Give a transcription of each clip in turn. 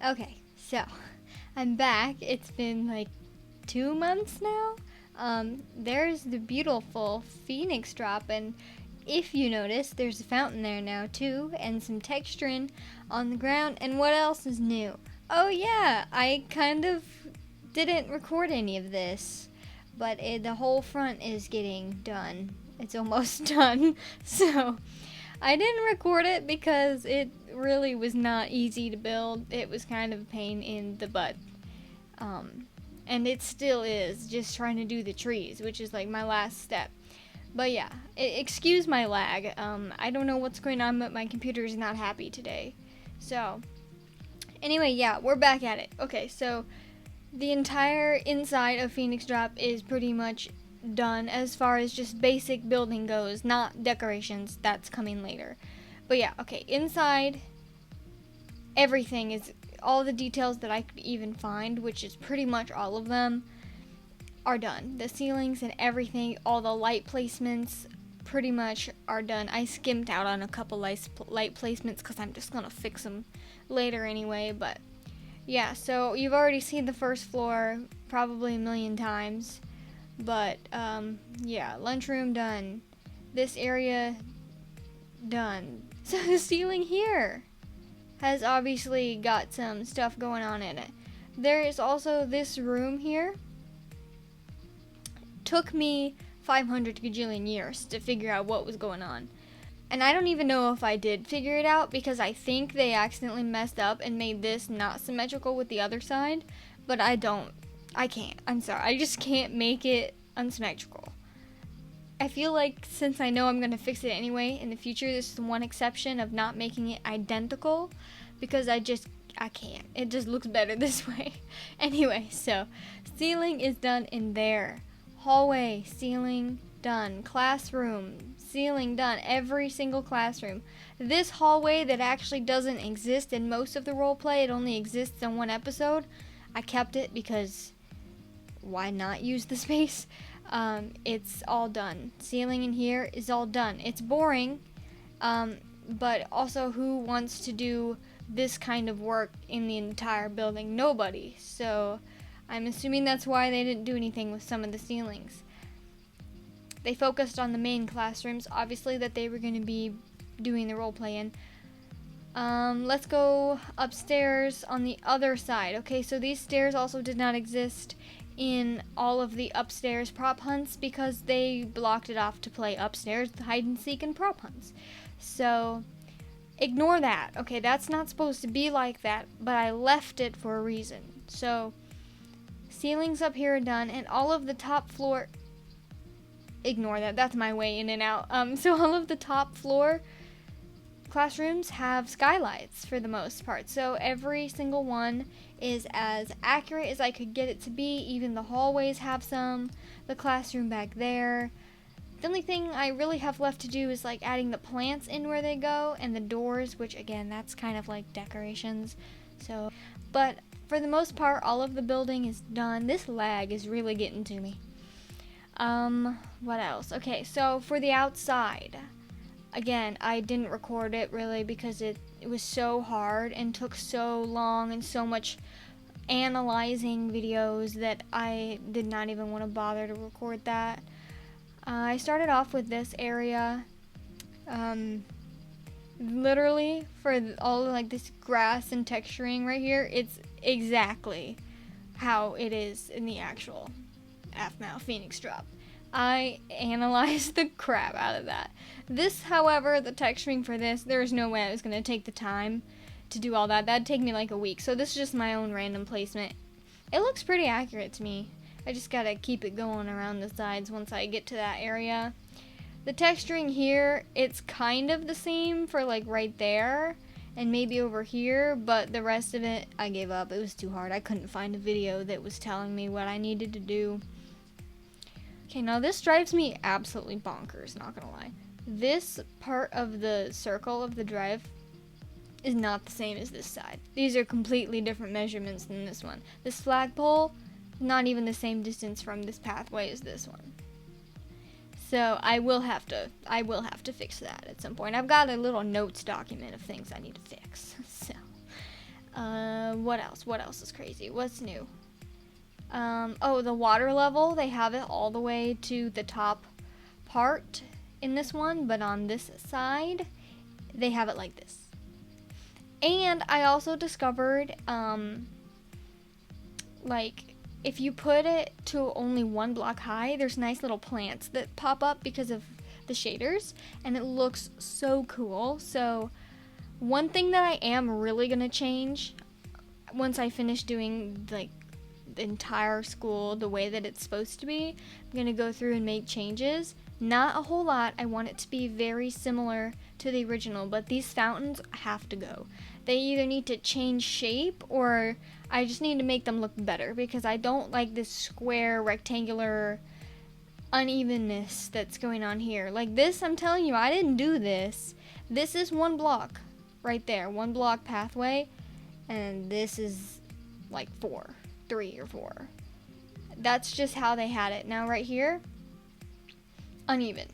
Okay, so I'm back. It's been like 2 months now. There's the beautiful Phoenix drop, and if you notice, there's a fountain there now too, and some texturing on the ground. And what else is new? Oh yeah, I kind of didn't record any of this, but the whole front is getting done. It's almost done, so I didn't record it because it really was not easy to build. It was kind of a pain in the butt. And it still is, just trying to do the trees, which is like my last step. But yeah, excuse my lag. I don't know what's going on, but my computer is not happy today. So, anyway, yeah, we're back at it. Okay, so the entire inside of Phoenix Drop is pretty much done as far as just basic building goes, not decorations. That's coming later. But yeah, okay, inside, everything is, all the details that I could even find, which is pretty much all of them, are done. The ceilings and everything, all the light placements pretty much are done. I skimmed out on a couple light placements because I'm just gonna fix them later anyway, but yeah, so you've already seen the first floor probably a million times, but yeah, lunchroom done. This area done. So the ceiling here has obviously got some stuff going on in it. There is also this room here. Took me 500 gajillion years to figure out what was going on. And I don't even know if I did figure it out because I think they accidentally messed up and made this not symmetrical with the other side. But I can't. I'm sorry. I just can't make it unsymmetrical. I feel like since I know I'm going to fix it anyway in the future, this is the one exception of not making it identical because I can't. It just looks better this way. Anyway, so ceiling is done in there. Hallway, ceiling done. Classroom, ceiling done. Every single classroom. This hallway that actually doesn't exist in most of the roleplay, it only exists in one episode. I kept it because why not use the space? It's all done. Ceiling in here is all done. It's boring, but also who wants to do this kind of work in the entire building? Nobody. So I'm assuming that's why they didn't do anything with some of the ceilings. They focused on the main classrooms, obviously, that they were going to be doing the roleplay in. Let's go upstairs on the other side. Okay, so these stairs also did not exist in all of the upstairs prop hunts because they blocked it off to play upstairs hide and seek and prop hunts. So ignore that. Okay, that's not supposed to be like that, but I left it for a reason. So ceilings up here are done, and all of the top floor, ignore that, that's my way in and out. So all of the top floor classrooms have skylights for the most part. So every single one is as accurate as I could get it to be. Even the hallways have some. The classroom back there. The only thing I really have left to do is like adding the plants in where they go and the doors, which again, that's kind of like decorations. So, but for the most part, all of the building is done. This lag is really getting to me. What else? Okay, so for the outside, again, I didn't record it really because it was so hard and took so long and so much analyzing videos that I did not even want to bother to record that. I started off with this area, literally for all of like this grass and texturing right here. It's exactly how it is in the actual AFMAO Phoenix Drop. I analyzed the crap out of that. This, however, the texturing for this, there is no way I was going to take the time to do all that. That'd take me like a week. So this is just my own random placement. It looks pretty accurate to me. I just gotta keep it going around the sides once I get to that area. The texturing here, it's kind of the same for like right there and maybe over here, but the rest of it, I gave up. It was too hard. I couldn't find a video that was telling me what I needed to do. Okay, now this drives me absolutely bonkers, not gonna lie. This part of the circle of the drive is not the same as this side. These are completely different measurements than this one. This flagpole, not even the same distance from this pathway as this one. So I will have to fix that at some point. I've got a little notes document of things I need to fix. So what else is crazy? What's new? Oh, the water level, they have it all the way to the top part in this one, but on this side, they have it like this. And I also discovered, like, if you put it to only 1 block high, there's nice little plants that pop up because of the shaders, and it looks so cool. So one thing that I am really gonna change once I finish doing like the entire school the way that it's supposed to be, I'm gonna go through and make changes. Not a whole lot. I want it to be very similar to the original, but these fountains have to go. They either need to change shape or I just need to make them look better, because I don't like this square rectangular unevenness that's going on here. Like this, I'm telling you, I didn't do this. This is 1 block right there, 1 block pathway, and this is like 3 or 4. That's just how they had it. Now right here, uneven.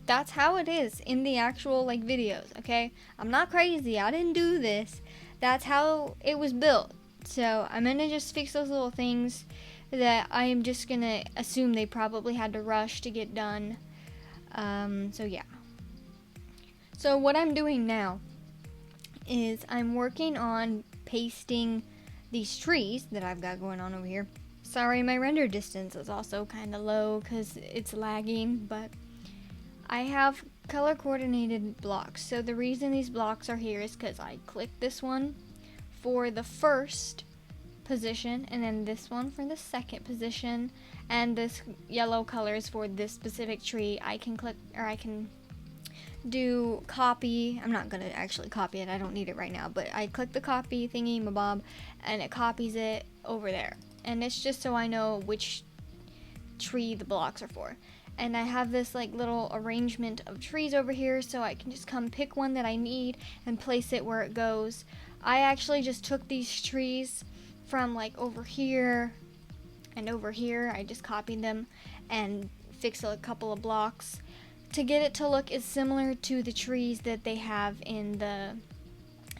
That's how it is in the actual like videos, okay? I'm not crazy. I didn't do this. That's how it was built. So I'm gonna just fix those little things that I am just gonna assume they probably had to rush to get done. So yeah. So what I'm doing now is I'm working on pasting these trees that I've got going on over here. Sorry, my render distance is also kind of low because it's lagging, but I have color coordinated blocks. So the reason these blocks are here is because I clicked this one for the first position, and then this one for the second position, and this yellow color is for this specific tree. I can click, or I can do copy. I'm not gonna actually copy it, I don't need it right now, but I click the copy thingy mabob and it copies it over there, and it's just so I know which tree the blocks are for. And I have this like little arrangement of trees over here, so I can just come pick one that I need and place it where it goes. I actually just took these trees from like over here and over here. I just copied them and fixed a couple of blocks to get it to look as similar to the trees that they have in the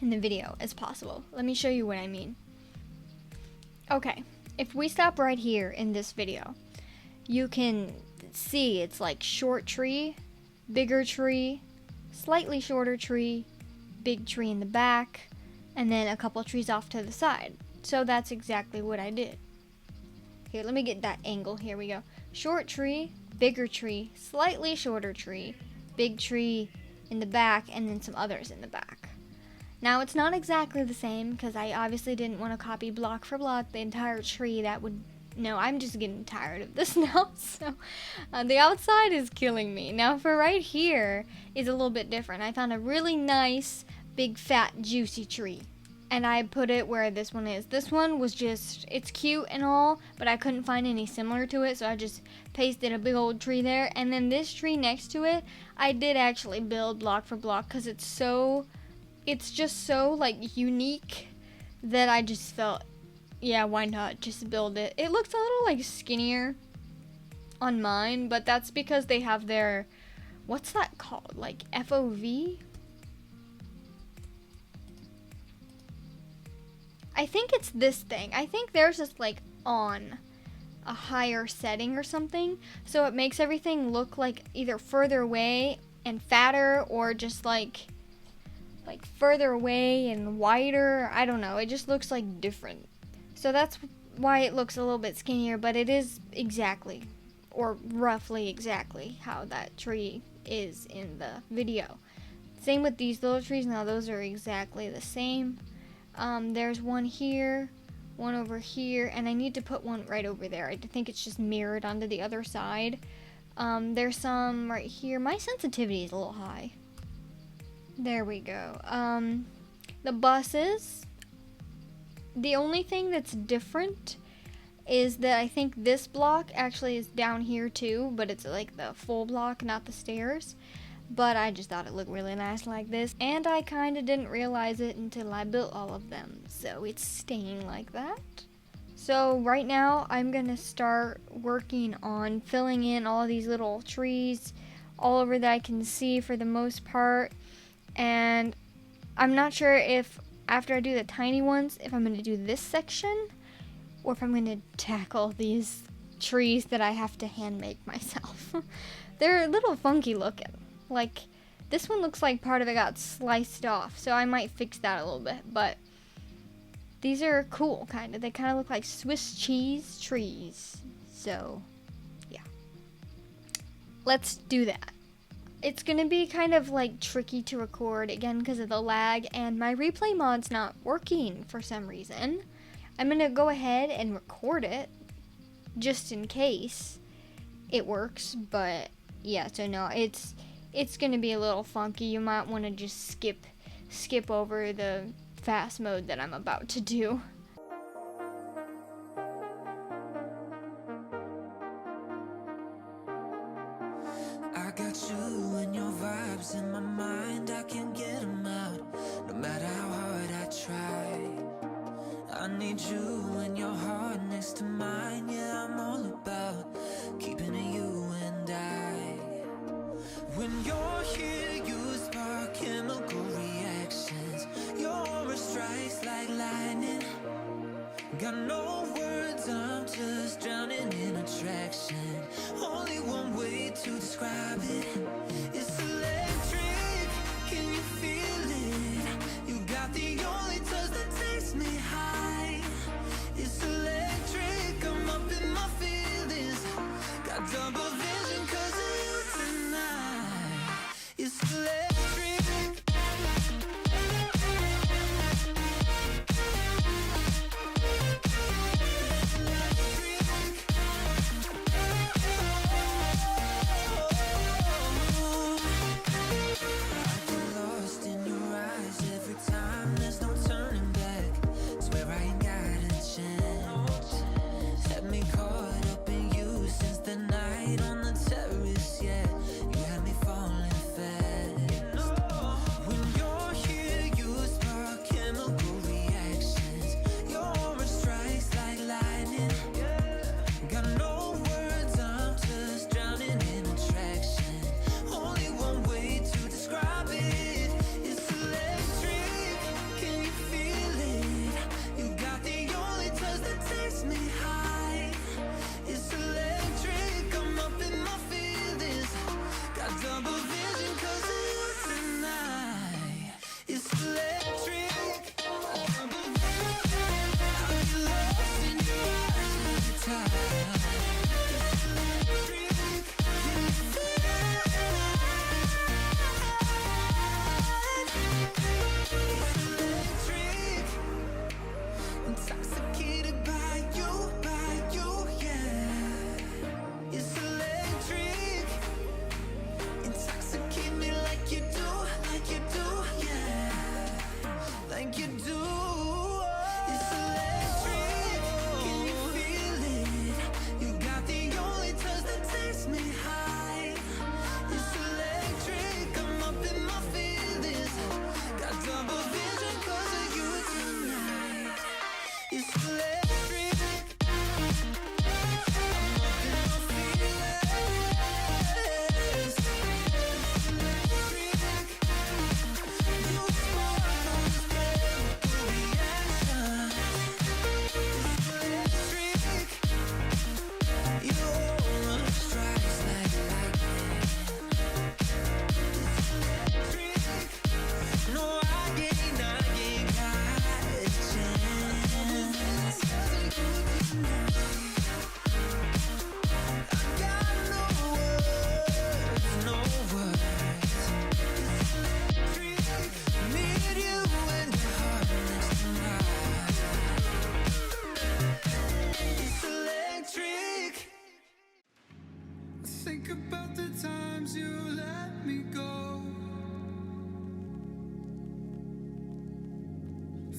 video as possible. Let me show you what I mean. Okay, if we stop right here in this video, you can see it's like short tree, bigger tree, slightly shorter tree, big tree in the back, and then a couple trees off to the side. So that's exactly what I did. Here, let me get that angle. Here we go. Short tree, bigger tree, slightly shorter tree, big tree in the back, and then some others in the back. Now it's not exactly the same because I obviously didn't want to copy block for block the entire tree. That would, no, I'm just getting tired of this now. So the outside is killing me. Now for right here is a little bit different. I found a really nice, big, fat, juicy tree, and I put it where this one is. This one was just, it's cute and all, but I couldn't find any similar to it, so I just pasted a big old tree there. And then this tree next to it, I did actually build block for block because it's just so like unique that I just felt, yeah, why not just build it. It looks a little like skinnier on mine, but that's because they have their, what's that called, like FOV? I think it's this thing. I think theirs is like on a higher setting or something, so it makes everything look like either further away and fatter, or just like further away and wider. I don't know, it just looks like different. So that's why it looks a little bit skinnier, but it is exactly, or roughly exactly, how that tree is in the video. Same with these little trees. Now those are exactly the same. There's one here, one over here, and I need to put one right over there. I think it's just mirrored onto the other side. There's some right here. My sensitivity is a little high. There we go. The buses, the only thing that's different is that I think this block actually is down here too, but it's like the full block, not the stairs. But I just thought it looked really nice like this, and I kind of didn't realize it until I built all of them, so it's staying like that. So right now I'm gonna start working on filling in all these little trees all over that I can see for the most part, and I'm not sure if after I do the tiny ones if I'm going to do this section or if I'm going to tackle these trees that I have to hand make myself. They're a little funky looking. Like, this one looks like part of it got sliced off, so I might fix that a little bit, but these are cool, kind of. They kind of look like Swiss cheese trees. So, yeah. Let's do that. It's going to be kind of like tricky to record again because of the lag, and my replay mod's not working for some reason. I'm going to go ahead and record it just in case it works, but yeah, so no, it's going to be a little funky. You might want to just skip over the fast mode that I'm about to do. I got you and your vibes in my mind, I can't get them out, no matter how hard I try. I need you and your heart next to mine, yeah, I'm all about keeping it you and I. When you're here, you spark chemical reactions, your aura strikes like lightning. Got no words, I'm just drowning in attraction. Only one way to describe it. It's electric, can you feel it? You got the only touch that takes me high. It's electric, I'm up in my feelings. Got double vision 'cause of you tonight. It's electric. Think about the times you let me go,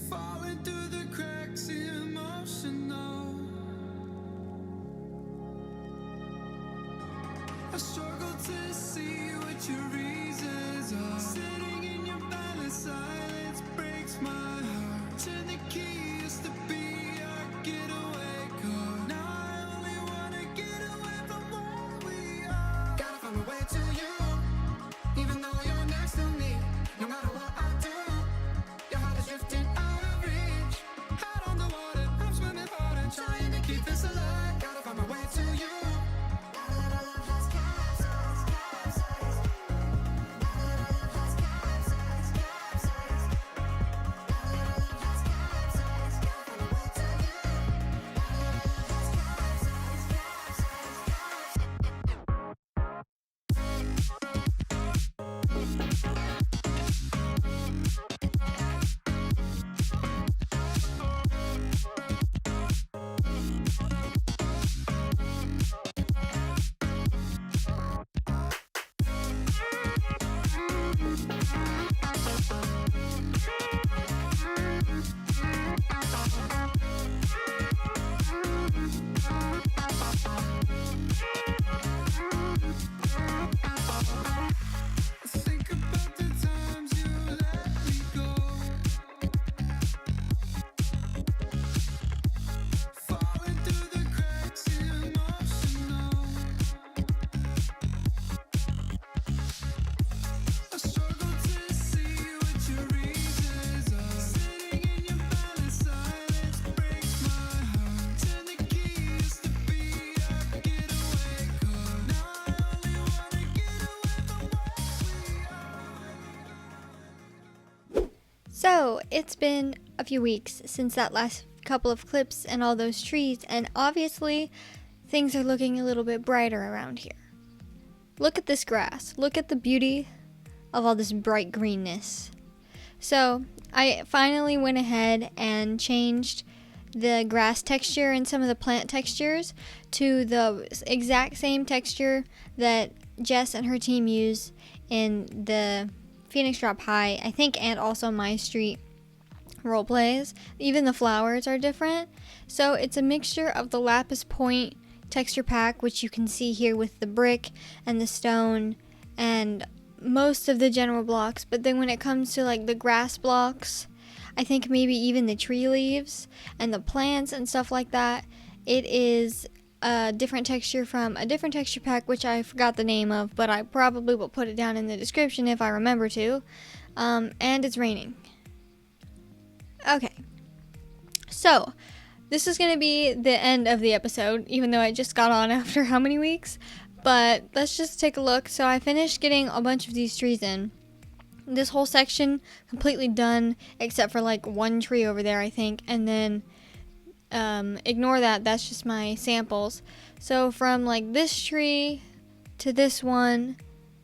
falling through the cracks, emotional. I struggle to see what your reasons are. Sitting in your balance, silence breaks my heart. Turn the key, used to be our getaway car. Now I only wanna get away from where we are. Gotta find my way to you, even though you're next to me. No matter what I do, your heart is drifting out. So, it's been a few weeks since that last couple of clips and all those trees, and obviously things are looking a little bit brighter around here. Look at this grass. Look at the beauty of all this bright greenness. So, I finally went ahead and changed the grass texture and some of the plant textures to the exact same texture that Jess and her team use in the Phoenix Drop High, I think, and also My Street roleplays. Even the flowers are different. So it's a mixture of the Lapiz Point texture pack, which you can see here with the brick and the stone and most of the general blocks. But then when it comes to like the grass blocks, I think maybe even the tree leaves and the plants and stuff like that, it is a different texture from a different texture pack, which I forgot the name of, but I probably will put it down in the description if I remember to. And it's raining. Okay. So, this is going to be the end of the episode, even though I just got on after how many weeks? But let's just take a look. So I finished getting a bunch of these trees in. This whole section completely done, except for like one tree over there, I think. And then ignore that, that's just my samples. So from like this tree to this one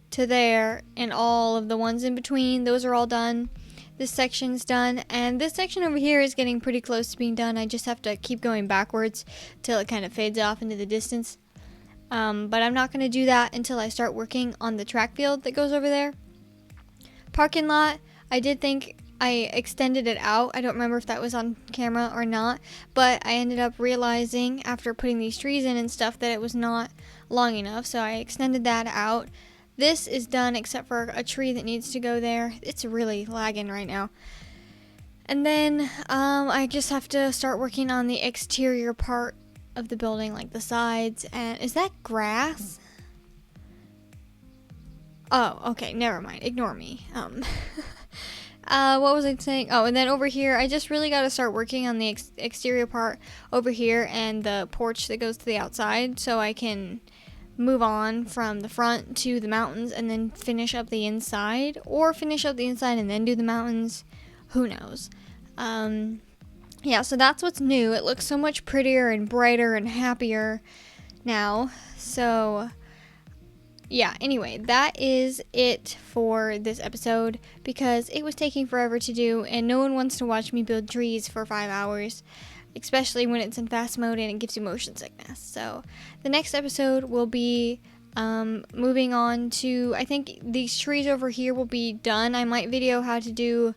to there and all of the ones in between, those are all done. This section's done, and this section over here is getting pretty close to being done. I just have to keep going backwards till it kind of fades off into the distance. But I'm not going to do that until I start working on the track field that goes over there. Parking lot, I did think I extended it out. I don't remember if that was on camera or not, but I ended up realizing after putting these trees in and stuff that it was not long enough, so I extended that out. This is done except for a tree that needs to go there. It's really lagging right now. And then I just have to start working on the exterior part of the building, like the sides. And is that grass? Oh, okay, never mind. Ignore me. What was I saying? Oh, and then over here, I just really got to start working on the exterior part over here and the porch that goes to the outside so I can move on from the front to the mountains and then finish up the inside, or finish up the inside and then do the mountains. Who knows? Yeah, so that's what's new. It looks so much prettier and brighter and happier now. So yeah, anyway, that is it for this episode because it was taking forever to do and no one wants to watch me build trees for 5 hours, especially when it's in fast mode and it gives you motion sickness. So the next episode will be moving on to, I think these trees over here will be done. I might video how to do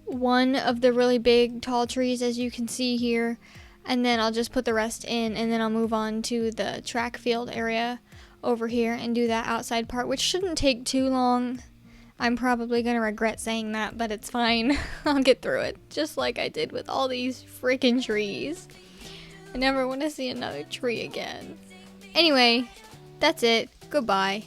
one of the really big tall trees as you can see here, and then I'll just put the rest in, and then I'll move on to the track field area over here and do that outside part, which shouldn't take too long. I'm probably gonna regret saying that, but it's fine. I'll get through it, just like I did with all these freaking trees. I never want to see another tree again. Anyway, that's it. Goodbye.